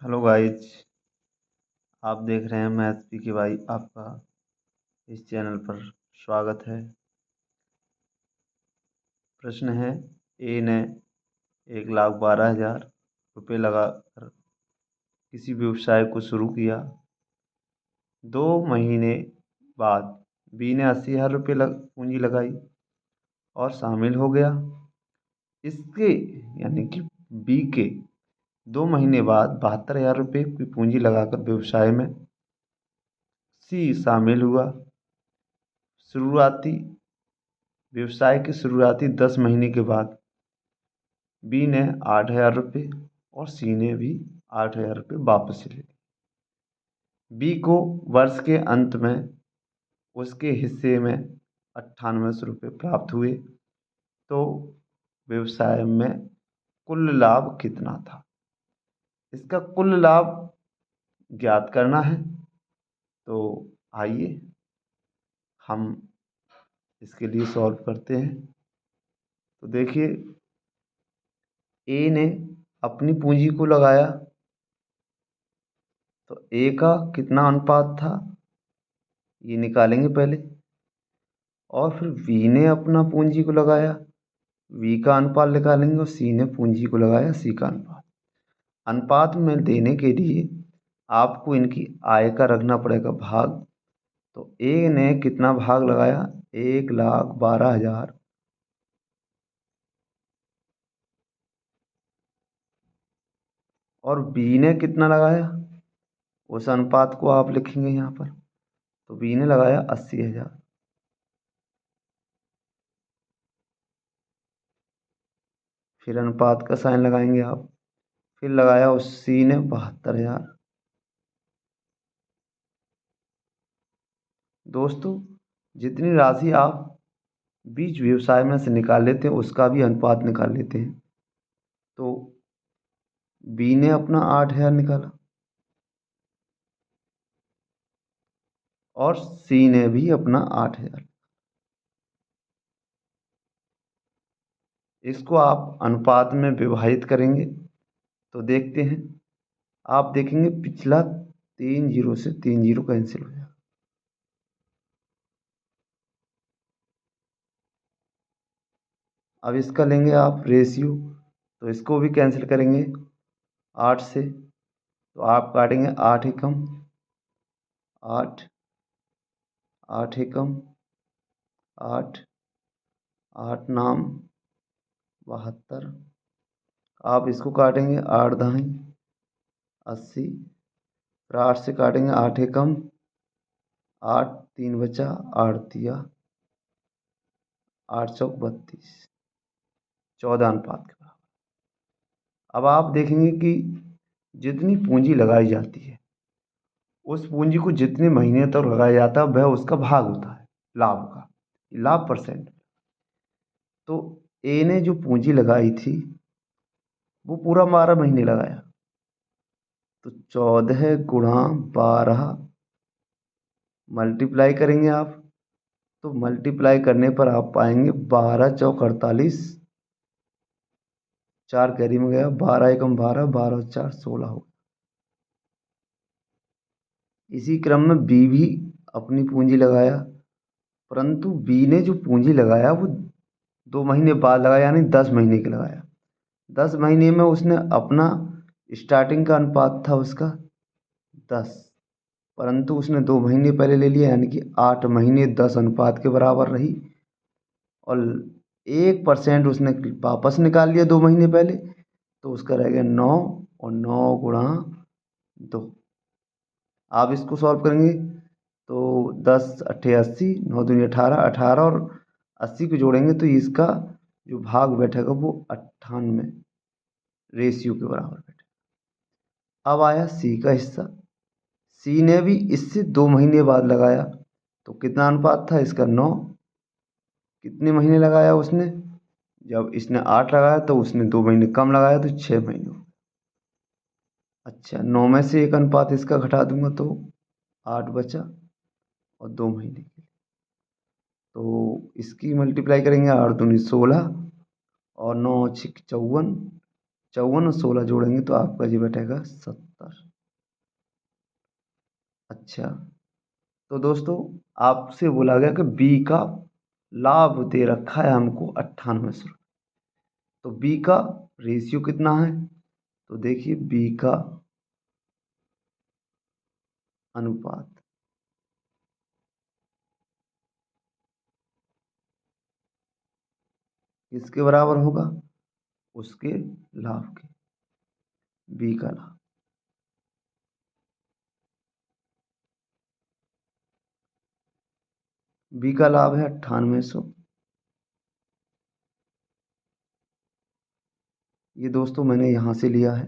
Hello guys. आप देख रहे हैं मैथ पी के भाई। आपका इस चैनल पर स्वागत है। प्रश्न है, ए ने 1,12,000 रुपये लगाकर किसी व्यवसाय को शुरू किया। 2 महीने बाद बी ने 80,000 रुपये पूंजी लगाई और शामिल हो गया। इसके यानी कि बी के 2 महीने बाद 72,000 रुपये की पूंजी लगाकर व्यवसाय में सी शामिल हुआ। व्यवसाय के शुरुआती 10 महीने के बाद बी ने 8,000 रुपये और सी ने भी 8,000 रुपये वापस ले लिए। बी को वर्ष के अंत में उसके हिस्से में 9800 रुपये प्राप्त हुए। तो व्यवसाय में कुल लाभ कितना था? इसका कुल लाभ ज्ञात करना है। तो आइए हम इसके लिए सॉल्व करते हैं। तो देखिए, ए ने अपनी पूंजी को लगाया तो ए का कितना अनुपात था ये निकालेंगे पहले, और फिर बी ने अपना पूंजी को लगाया, बी का अनुपात निकालेंगे, और सी ने पूंजी को लगाया, सी का अनुपात। अनुपात में देने के लिए आपको इनकी आय का रखना पड़ेगा भाग। तो ए ने कितना भाग लगाया? 1,12,000 और बी ने कितना लगाया उस अनुपात को आप लिखेंगे यहाँ पर। तो बी ने लगाया 80,000। फिर अनुपात का साइन लगाएंगे आप। फिर लगाया उस सी ने 72,000। दोस्तों, जितनी राशि आप बीज व्यवसाय में से निकाल लेते हैं उसका भी अनुपात निकाल लेते हैं। तो बी ने अपना 8,000 निकाला और सी ने भी अपना 8,000। इसको आप अनुपात में विभाजित करेंगे तो देखते हैं, आप देखेंगे पिछला 3 जीरो से 3 जीरो कैंसिल हो जाएगा। अब इसका लेंगे आप रेशियो, तो इसको भी कैंसिल करेंगे 8 से। तो आप काटेंगे 8 एकम 8, 8 एकम 8, 8 नाम 72। आप इसको काटेंगे 8 दाएं 80। फिर 8 से काटेंगे 8 एकम 8, 3 बचा, 8 दिया 8 चौक 32, 14 अनुपात के बराबर। अब आप देखेंगे कि जितनी पूंजी लगाई जाती है उस पूंजी को जितने महीने तक लगाया जाता है वह उसका भाग होता है लाभ का, लाभ परसेंट। तो ए ने जो पूंजी लगाई थी वो पूरा 12 महीने लगाया। तो 14 गुणा 12 मल्टीप्लाई करेंगे आप। तो मल्टीप्लाई करने पर आप पाएंगे 12 चौक 48, 4 कैरी में गया, 12 एकम 12, 12 4 16 हो। इसी क्रम में बी भी अपनी पूंजी लगाया, परंतु बी ने जो पूंजी लगाया वो 2 महीने बाद लगाया, यानी 10 महीने के लगाया। 10 महीने में उसने अपना स्टार्टिंग का अनुपात था उसका 10, परंतु उसने 2 महीने पहले ले लिया, यानी कि 8 महीने 10 अनुपात के बराबर रही। और 1% उसने वापस निकाल लिया 2 महीने पहले, तो उसका रह गया 9, और 9 गुणा 2। आप इसको सॉल्व करेंगे तो 10 अट्ठे 80, 9 दूनी 18, 18 और 80 को जोड़ेंगे तो इसका जो भाग बैठेगा वो 98 रेशियो के बराबर बैठेगा। अब आया सी का हिस्सा। सी ने भी इससे 2 महीने बाद लगाया, तो कितना अनुपात था इसका? 9। कितने महीने लगाया उसने? जब इसने 8 लगाया तो उसने 2 महीने कम लगाया, तो 6 महीने। अच्छा, 9 में से एक अनुपात इसका घटा दूंगा तो 8 बचा, और 2 महीने के लिए तो इसकी मल्टीप्लाई करेंगे, 8 दूनी 16 और 9 छिक 54, 54 और 16 जोड़ेंगे तो आपका जी बैठेगा 70। अच्छा, तो दोस्तों आपसे बोला गया कि बी का लाभ दे रखा है हमको 9800। तो बी का रेशियो कितना है? तो देखिए बी का अनुपात किसके बराबर होगा? उसके लाभ के, बी का लाभ। बी का लाभ है 9800। ये दोस्तों मैंने यहाँ से लिया है।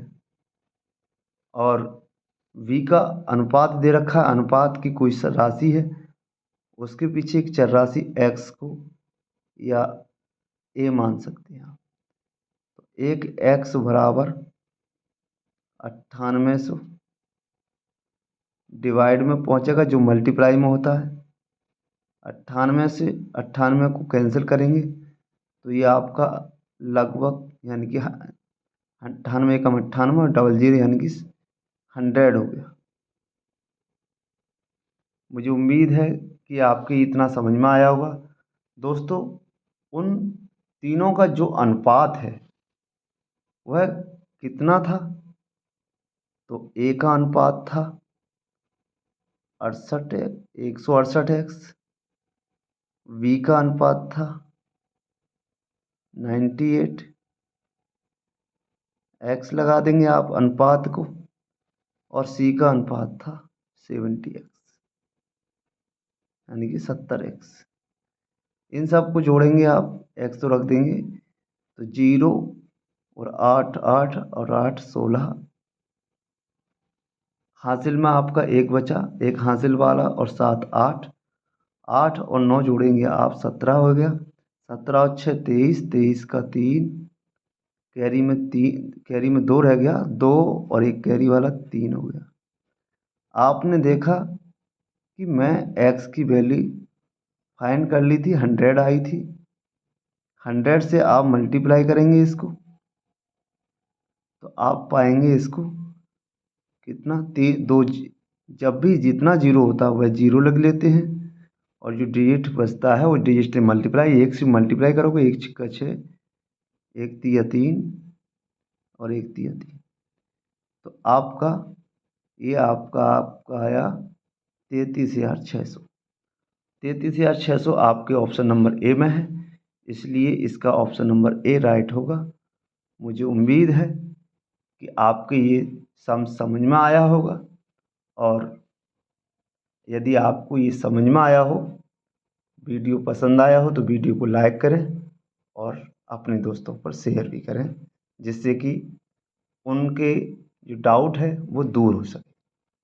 और v का अनुपात दे रखा है, अनुपात की कोई राशि है, उसके पीछे एक चर राशि x को या a मान सकते हैं आप। तो एक x बराबर 9800 डिवाइड में पहुंचेगा जो मल्टीप्लाई में होता है। 98 से 98 को कैंसिल करेंगे तो ये आपका लगभग यानी कि 98 कम 98 डबल जीरो यानी कि 100 हो गया। मुझे उम्मीद है कि आपके इतना समझ में आया होगा। दोस्तों उन तीनों का जो अनुपात है वह कितना था? तो ए का अनुपात था 68, 168x। बी का अनुपात था 98, एक्स लगा देंगे आप अनुपात को। और सी का अनुपात था 70x यानी कि 70x। इन सब को जोड़ेंगे आप, एक्स तो रख देंगे, तो 0 और 8 8 और 8 16। हासिल में आपका एक बचा, एक हासिल वाला, और 7 8। 8 और 9 जोड़ेंगे आप, 17 हो गया। 17 और 6 23, 23 का 3, कैरी में 3, कैरी में 2 रह गया, 2 और एक कैरी वाला 3 हो गया। आपने देखा कि मैं x की वैल्यू फाइंड कर ली थी, 100 आई थी। 100 से आप मल्टीप्लाई करेंगे इसको तो आप पाएंगे इसको कितना, दो। जब भी जितना जीरो होता है वह जीरो लग लेते हैं, और जो डिजिट बचता है वो डिजिट से मल्टीप्लाई, एक से मल्टीप्लाई करोगे, एक छिक्का 6, एक तिया 3 और एक तिया 3। तो आपका ये आपका आया 33,600। 33,600 आपके ऑप्शन नंबर ए में है, इसलिए इसका ऑप्शन नंबर ए राइट होगा। मुझे उम्मीद है कि आपके ये समझ में आया होगा। और यदि आपको ये समझ में आया हो, वीडियो पसंद आया हो, तो वीडियो को लाइक करें और अपने दोस्तों पर शेयर भी करें, जिससे कि उनके जो डाउट है वो दूर हो सके।